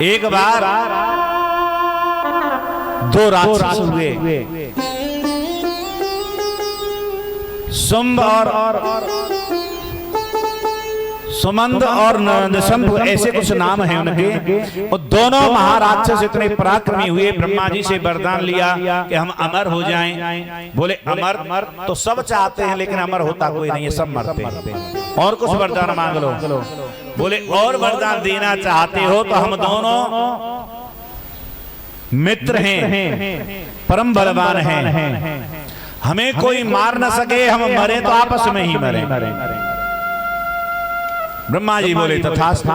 एक बार दो राक्षस हुए, शुंभ और सुमंद और नशंभ, ऐसे कुछ नाम हैं उनके। और दोनों महाराक्षस इतने पराक्रमी हुए, ब्रह्मा जी से वरदान लिया कि हम अमर हो जाएं। बोले अमर तो सब चाहते हैं, लेकिन अमर होता कोई नहीं है, सब मरते हैं। और कुछ वरदान मांग लो। बोले और वरदान देना चाहते हो तो हम दोनों मित्र हैं, परम बलवान हैं, हमें कोई मार न सके, हम मरे तो आपस में ही मरे। ब्रह्मा जी बोले तथास्तु।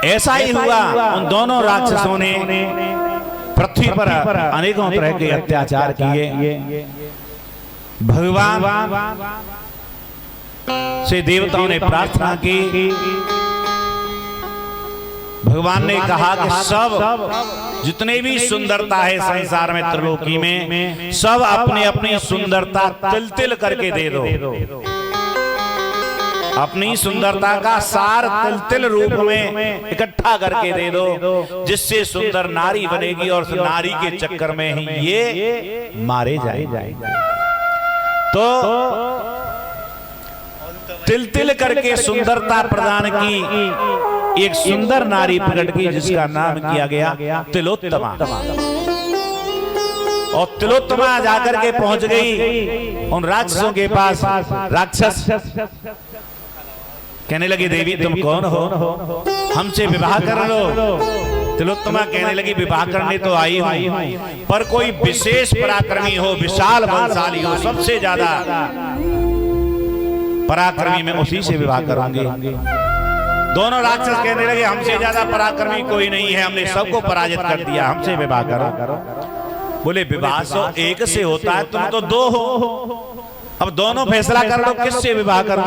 ऐसा ही हुआ। उन दोनों राक्षसों ने पृथ्वी पर अनेकों तरह के अत्याचार किए। भगवान से देवताओं ने प्रार्थना की। भगवान ने कहा कि सब जितने भी सुंदरता है संसार में, त्रिलोकी में, सब अपनी अपनी सुंदरता तिल तिल करके दे दो। अपनी सुंदरता का सार तिल तिल रूप में इकट्ठा करके दे दो, जिससे सुंदर नारी बनेगी और नारी के चक्कर में ही ये मारे जाएंगे। तो तिल तिल करके सुंदरता प्रदान की एक सुंदर नारी प्रकट की, जिसका नाम किया गया तिलोत्तमा। और तिलोत्तमा जाकर के पहुंच गई उन राक्षसों के पास। राक्षस कहने लगी देवी तुम कौन हो, हमसे विवाह कर लो। तिलोत्तमा कहने लगी विवाह करने तो आई हूं, पर कोई विशेष पराक्रमी हो, विशाल बलशाली हो, सबसे ज्यादा पराक्रमी मैं उसी से विवाह करूंगी। दोनों राक्षस कहने लगे हमसे ज्यादा पराक्रमी कोई नहीं है, हमने सबको पराजित कर दिया, हमसे विवाह करो। बोले विवाह तो एक से होता है, तुम तो दो हो। अब दोनों फैसला कर लो किससे विवाह करो।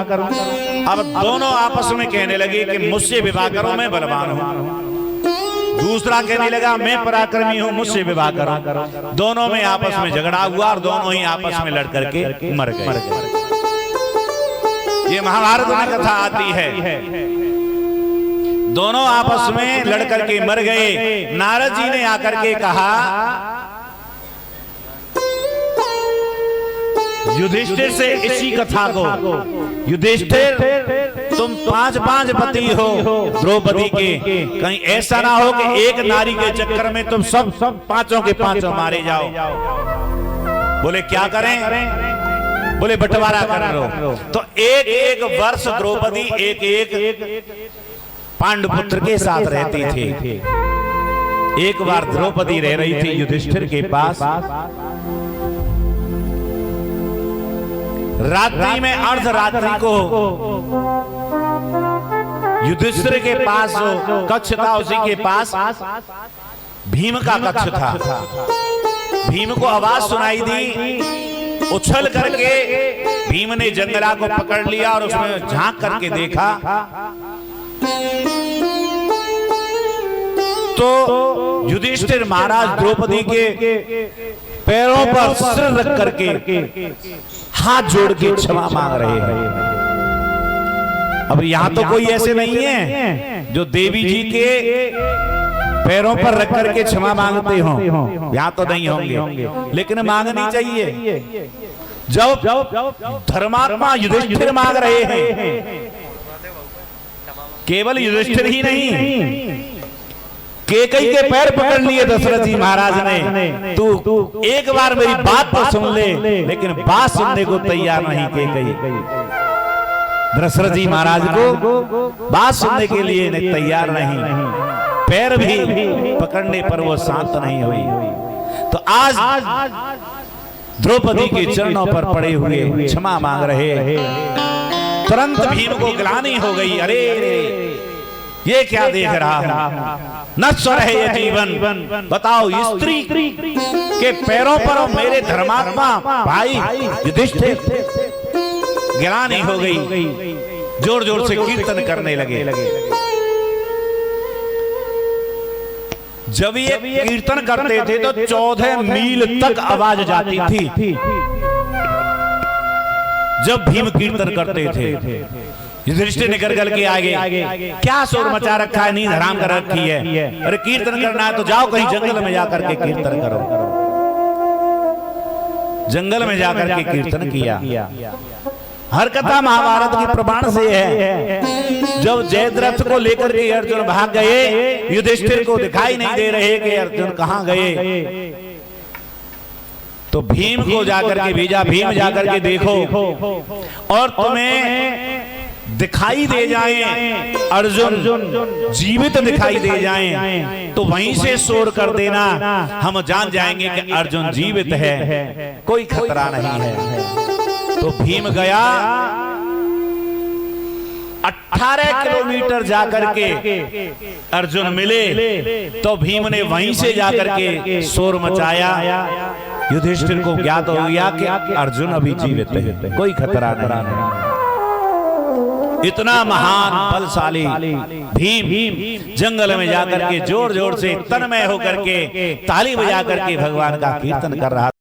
अब दोनों आपस में कहने लगे कि मुझसे विवाह करो, मैं बलवान हूं। दूसरा कहने लगा मैं पराक्रमी हूं, मुझसे विवाह करो। दोनों में आपस में झगड़ा हुआ और दोनों ही आपस में लड़ करके मर गए। ये महाभारत में कथा आती है। दोनों आपस में लड़ करके मर गए। नारद जी ने आकर के कहा युधिष्ठिर से इसी कथा को, युधिष्ठिर तुम 5 पति हो द्रौपदी के, कहीं ऐसा ना हो कि एक नारी के चक्कर में तुम सब पांचों के पांचों मारे जाओ। बोले क्या करें? बोले बंटवारा कर लो। तो एक एक वर्ष द्रौपदी एक एक पांडुपुत्र के साथ रहती थी। एक बार द्रौपदी रह रही थी युधिष्ठिर के पास। रात्रि में अर्धरात्रि को युधिष्ठिर के पास जो कक्ष था, उसी के पास भीम का कक्ष था। भीम को आवाज सुनाई दी। उछल करके भीम ने जंगला को पकड़ लिया और उसमें झांक करके देखा तो युधिष्ठिर महाराज द्रौपदी के पैरों पर सिर रख करके हाथ जोड़ के क्षमा मांग रहे हैं। अब यहां तो कोई ऐसे नहीं है जो देवी जी के पैरों पर रख करके क्षमा मांगते हो, यहां तो नहीं होंगे, लेकिन मांगनी चाहिए। जब धर्मात्मा युधिष्ठिर मांग रहे हैं, केवल युधिष्ठिर ही नहीं, केकई के पैर पकड़ लिए दशरथ जी महाराज ने। तू एक बार मेरी बात तो सुन ले, लेकिन बात सुनने को तैयार नहीं केकई। दशरथ जी महाराज को बात सुनने के लिए तैयार नहीं, पैर भी पकड़ने पर वो शांत नहीं हुई। तो आज द्रौपदी के चरणों पर पड़े हुए क्षमा मांग रहे। तुरंत भीम को ग्लानि हो गई, अरे ये क्या देख रहा हूं, नश्वर है ये जीवन। बताओ स्त्री के पैरों पर मेरे धर्मात्मा भाई युधिष्ठिर। ग्लानि हो गई, जोर जोर से कीर्तन करने लगे। जब ये कीर्तन करते थे तो 14 मील तक आवाज जाती थी। जब भीम कीर्तन करते थे, युधिष्ठिर ने गलगल के आगे क्या शोर मचा रखा है, नींद हराम कर रखी है, अरे कीर्तन करना है तो जाओ कहीं जंगल में जाकर के कीर्तन करो। जंगल में जाकर के कीर्तन किया। हर कथा महाभारत की प्रमाण से है। जब जयद्रथ को लेकर के अर्जुन भाग गए, युधिष्ठिर को दिखाई नहीं दे रहे कि अर्जुन कहां गए, तो भीम को जाकर के भेजा, भीम जाकर के देखो और तुम्हें दिखाई दे जाएं अर्जुन जीवित दिखाई दे जाएं तो वहीं से शोर कर देना, हम जान जाएंगे कि अर्जुन जीवित है, कोई खतरा नहीं है। तो भीम गया, 18 किलोमीटर जाकर के अर्जुन मिले, तो भीम ने वहीं से जाकर के शोर मचाया। युधिष्ठिर को ज्ञात हो गया कि अर्जुन अभी जीवित है, कोई खतरा नहीं। इतना महान बलशाली भीम जंगल में जाकर के जोर जोर से तन्मय होकर के ताली बजा करके भगवान का कीर्तन कर रहा था।